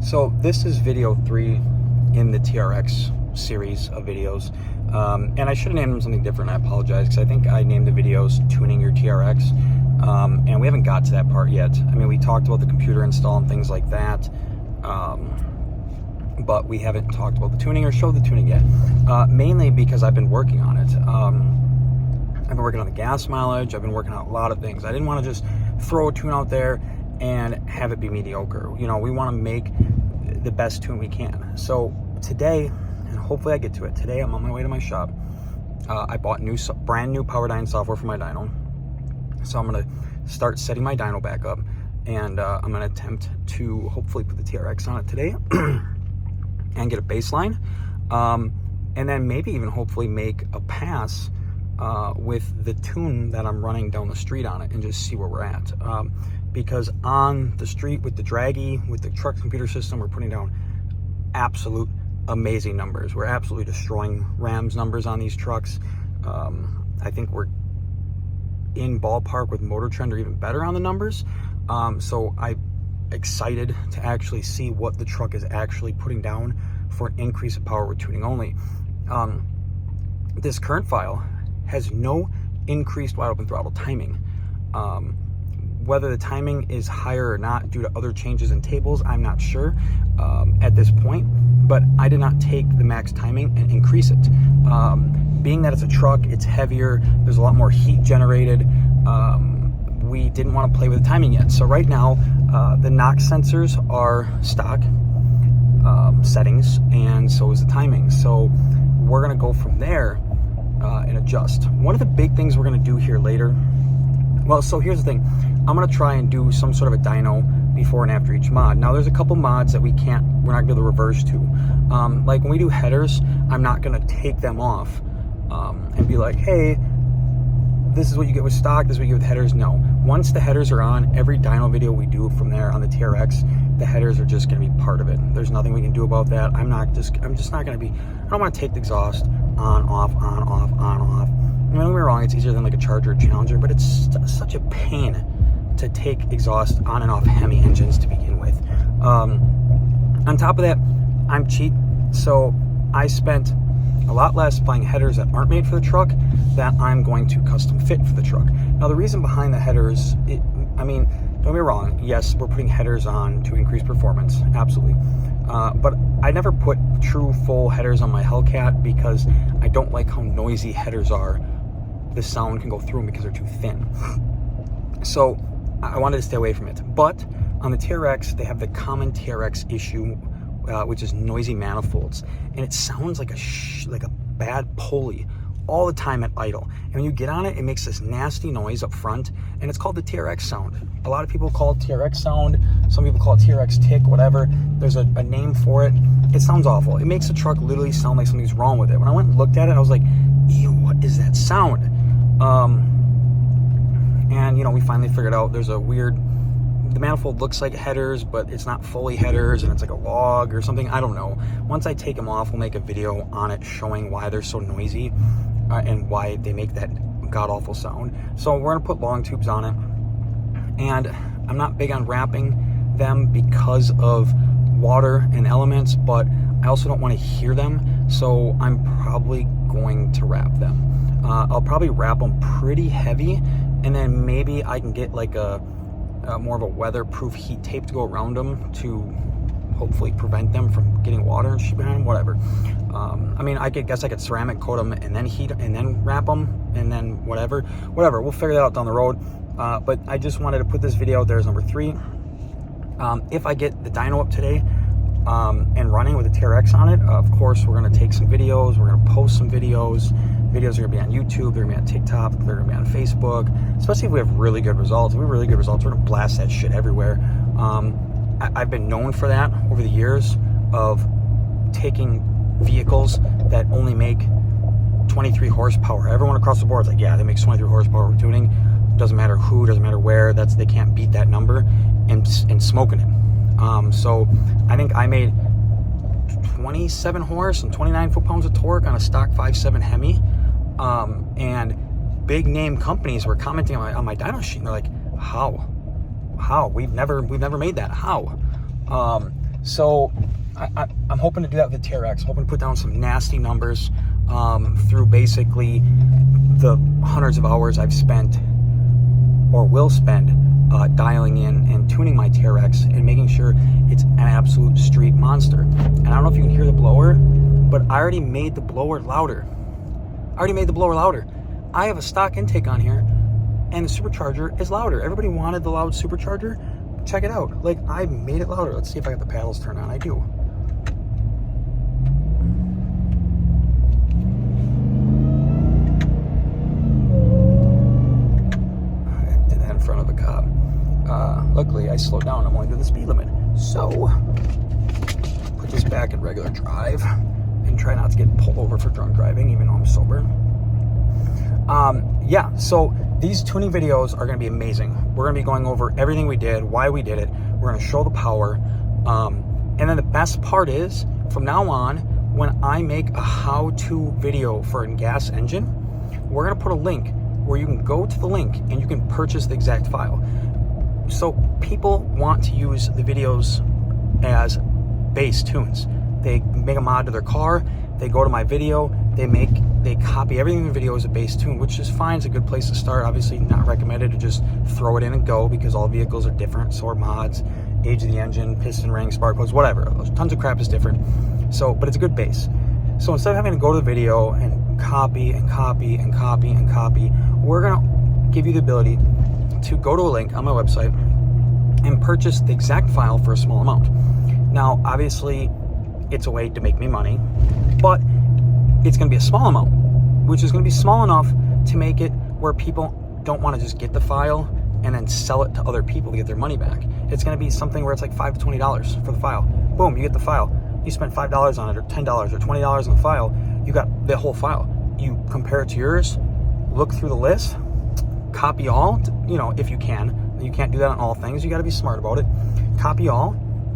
So this is video 3 in the TRX series of videos. And I should have named them something different. I apologize, because I think I named the videos Tuning Your TRX. And we haven't got to that part yet. I mean, we talked about the computer install and things like that. But we haven't talked about the tuning or showed the tuning yet. Mainly because I've been working on it. I've been working on the gas mileage. I've been working on a lot of things. I didn't want to just throw a tune out there and have it be mediocre. You know, we want to make the best tune we can. So today, and hopefully I get to it, today I'm on my way to my shop. I bought brand new Powerdyne software for my dyno. So I'm going to start setting my dyno back up, and I'm going to attempt to hopefully put the TRX on it today and get a baseline, and then maybe even hopefully make a pass with the tune that I'm running down the street on it and just see where we're at. Because on the street with the Draggy, with the truck computer system, we're putting down absolute amazing numbers. We're absolutely destroying Rams numbers on these trucks. I think we're in ballpark with Motor Trend or even better on the numbers. So I'm excited to actually see what the truck is actually putting down for an increase of power with tuning only. This current file has no increased wide open throttle timing. Whether the timing is higher or not due to other changes in tables, I'm not sure at this point, but I did not take the max timing and increase it. Being that it's a truck, it's heavier, there's a lot more heat generated, we didn't want to play with the timing yet. So right now, the knock sensors are stock settings, and so is the timing. So we're gonna go from there and adjust. One of the big things we're gonna do here later, well, so here's the thing. I'm gonna try and do some sort of a dyno before and after each mod. Now there's a couple mods that we're not gonna be able to reverse to. Like when we do headers, I'm not gonna take them off and be like, hey, this is what you get with stock, this is what you get with headers. No, once the headers are on, every dyno video we do from there on the TRX, the headers are just gonna be part of it. There's nothing we can do about that. I'm just not gonna be, I don't wanna take the exhaust on, off, on, off, on, off. Don't get me wrong, it's easier than like a Charger or Challenger, but it's such a pain to take exhaust on and off Hemi engines to begin with. On top of that, I'm cheap, so I spent a lot less buying headers that aren't made for the truck that I'm going to custom fit for the truck. Now the reason behind the headers, I mean, don't get me wrong, yes, we're putting headers on to increase performance, absolutely. But I never put true full headers on my Hellcat because I don't like how noisy headers are. The sound can go through them because they're too thin. So I wanted to stay away from it. But on the TRX, they have the common TRX issue, which is noisy manifolds, and it sounds like a bad pulley all the time at idle. And when you get on it, it makes this nasty noise up front, and it's called the TRX sound. A lot of people call it TRX sound. Some people call it TRX tick, whatever. There's a name for it. It sounds awful. It makes the truck literally sound like something's wrong with it. When I went and looked at it, I was like, ew, what is that sound? And you know, we finally figured out there's a weird, the manifold looks like headers, but it's not fully headers, and it's like a log or something. I don't know. Once I take them off, we'll make a video on it showing why they're so noisy and why they make that god-awful sound. So we're gonna put long tubes on it, and I'm not big on wrapping them because of water and elements, but I also don't want to hear them, so I'm probably going to wrap them. I'll probably wrap them pretty heavy, and then maybe I can get like a more of a weatherproof heat tape to go around them to hopefully prevent them from getting water and shit behind them, whatever. I mean, I guess I could ceramic coat them and then heat and then wrap them and then whatever, we'll figure that out down the road. But I just wanted to put this video out there as number 3. If I get the dyno up today and running with the TRX on it, of course we're going to take some videos, we're going to post some videos. Videos are going to be on YouTube, they're going to be on TikTok, they're going to be on Facebook, especially if we have really good results. If we have really good results, we're going to blast that shit everywhere. I've been known for that over the years of taking vehicles that only make 23 horsepower. Everyone across the board is like, yeah, they make 23 horsepower with tuning. Doesn't matter who, doesn't matter where, they can't beat that number, and smoking it. So I think I made 27 horse and 29 foot-pounds of torque on a stock 5.7 Hemi. And big name companies were commenting on my dyno sheet, and they're like, how? We've never made that. How? So I'm hoping to do that with the TRX. I'm hoping to put down some nasty numbers through basically the hundreds of hours I've spent or will spend dialing in and tuning my TRX and making sure it's an absolute street monster. And I don't know if you can hear the blower, but I already made the blower louder. I have a stock intake on here, and the supercharger is louder. Everybody wanted the loud supercharger. Check it out. Like, I made it louder. Let's see if I got the paddles turned on. I do. I did that in front of a cop. Luckily, I slowed down. I'm only doing the speed limit. So, put this back in regular drive and try not to get pulled over for drunk driving, even though I'm sober. Yeah, so these tuning videos are going to be amazing. We're going to be going over everything we did, why we did it. We're going to show the power. And then the best part is, from now on, when I make a how-to video for a gas engine, we're going to put a link where you can go to the link and you can purchase the exact file. So people want to use the videos as base tunes. They make a mod to their car, they go to my video, they copy everything in the video as a base tune, which is fine. It's a good place to start. Obviously not recommended to just throw it in and go, because all vehicles are different. So are mods, age of the engine, piston ring, spark plugs, whatever. Tons of crap is different. So, but it's a good base. So instead of having to go to the video and copy and copy and copy and copy, we're gonna give you the ability to go to a link on my website and purchase the exact file for a small amount. Now, obviously, it's a way to make me money, but it's going to be a small amount, which is going to be small enough to make it where people don't want to just get the file and then sell it to other people to get their money back. It's going to be something where it's like $5 to $20 for the file. Boom, you get the file. You spend $5 on it, or $10 or $20 on the file. You got the whole file. You compare it to yours, look through the list, copy all, you know, if you can. You can't do that on all things. You got to be smart about it. Copy all,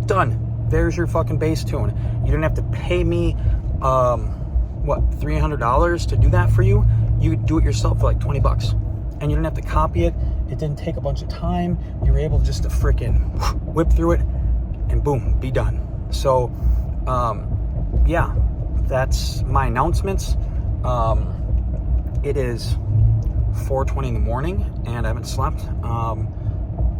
done. There's your fucking base tune. You didn't have to pay me, $300 to do that for you. You could do it yourself for like 20 bucks. And you didn't have to copy it. It didn't take a bunch of time. You were able just to freaking whip through it and boom, be done. So, yeah, that's my announcements. It is 4:20 in the morning and I haven't slept.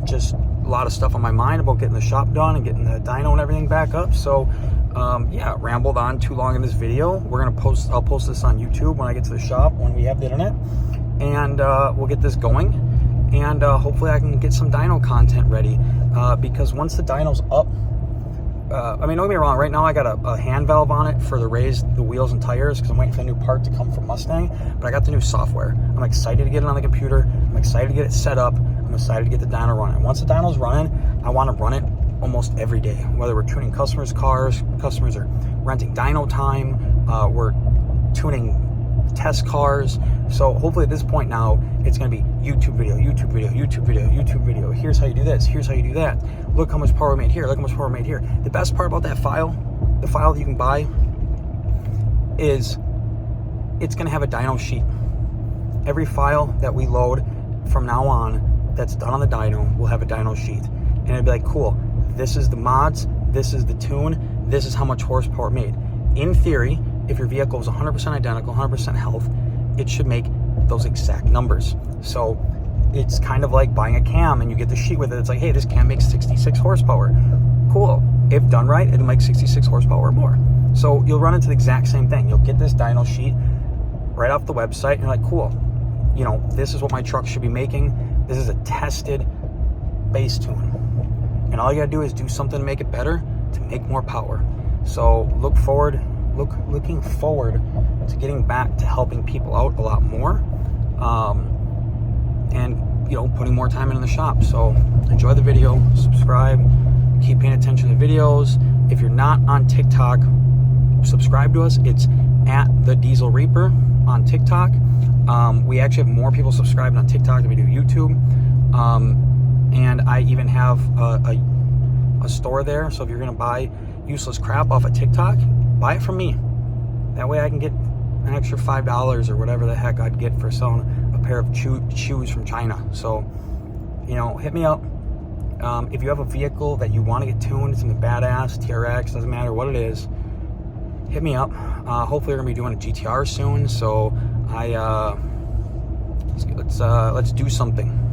Just a lot of stuff on my mind about getting the shop done and getting the dyno and everything back up. So yeah, rambled on too long in this video. I'll post this on YouTube when I get to the shop, when we have the internet, and we'll get this going, and hopefully I can get some dyno content ready, because once the dyno's up, I mean, don't get me wrong, right now I got a hand valve on it for the wheels and tires, because I'm waiting for the new part to come from Mustang, but I got the new software. I'm excited to get it on the computer. I'm excited to get it set up. I'm excited to get the dyno running. Once the dyno's running, I want to run it almost every day, whether we're tuning customers' cars, customers are renting dyno time, we're tuning test cars. So hopefully at this point now, it's going to be YouTube video, YouTube video, YouTube video, YouTube video. Here's how you do this. Here's how you do that. Look how much power we made here. Look how much power we made here. The best part about that file, the file that you can buy, is it's going to have a dyno sheet. Every file that we load from now on that's done on the dyno will have a dyno sheet. And it'll be like, cool, this is the mods, this is the tune, this is how much horsepower made. In theory, if your vehicle is 100% identical, 100% health, it should make those exact numbers. So it's kind of like buying a cam and you get the sheet with it. It's like, hey, this cam makes 66 horsepower. Cool. If done right, it'll make 66 horsepower or more. So you'll run into the exact same thing. You'll get this dyno sheet right off the website and you're like, cool, you know, this is what my truck should be making. This is a tested base tune. And all you gotta do is do something to make it better, to make more power. So looking forward to getting back to helping people out a lot more, and you know, putting more time in the shop. So enjoy the video, subscribe, keep paying attention to the videos. If you're not on TikTok, subscribe to us. It's at the Diesel Reaper on TikTok. We actually have more people subscribed on TikTok than we do YouTube. And I even have a store there. So if you're gonna buy useless crap off of TikTok, buy it from me. That way I can get an extra $5 or whatever the heck I'd get for selling a pair of shoes from China. So, you know, hit me up. If you have a vehicle that you want to get tuned, something badass, TRX, doesn't matter what it is, hit me up. Hopefully we're gonna be doing a GTR soon, so let's do something.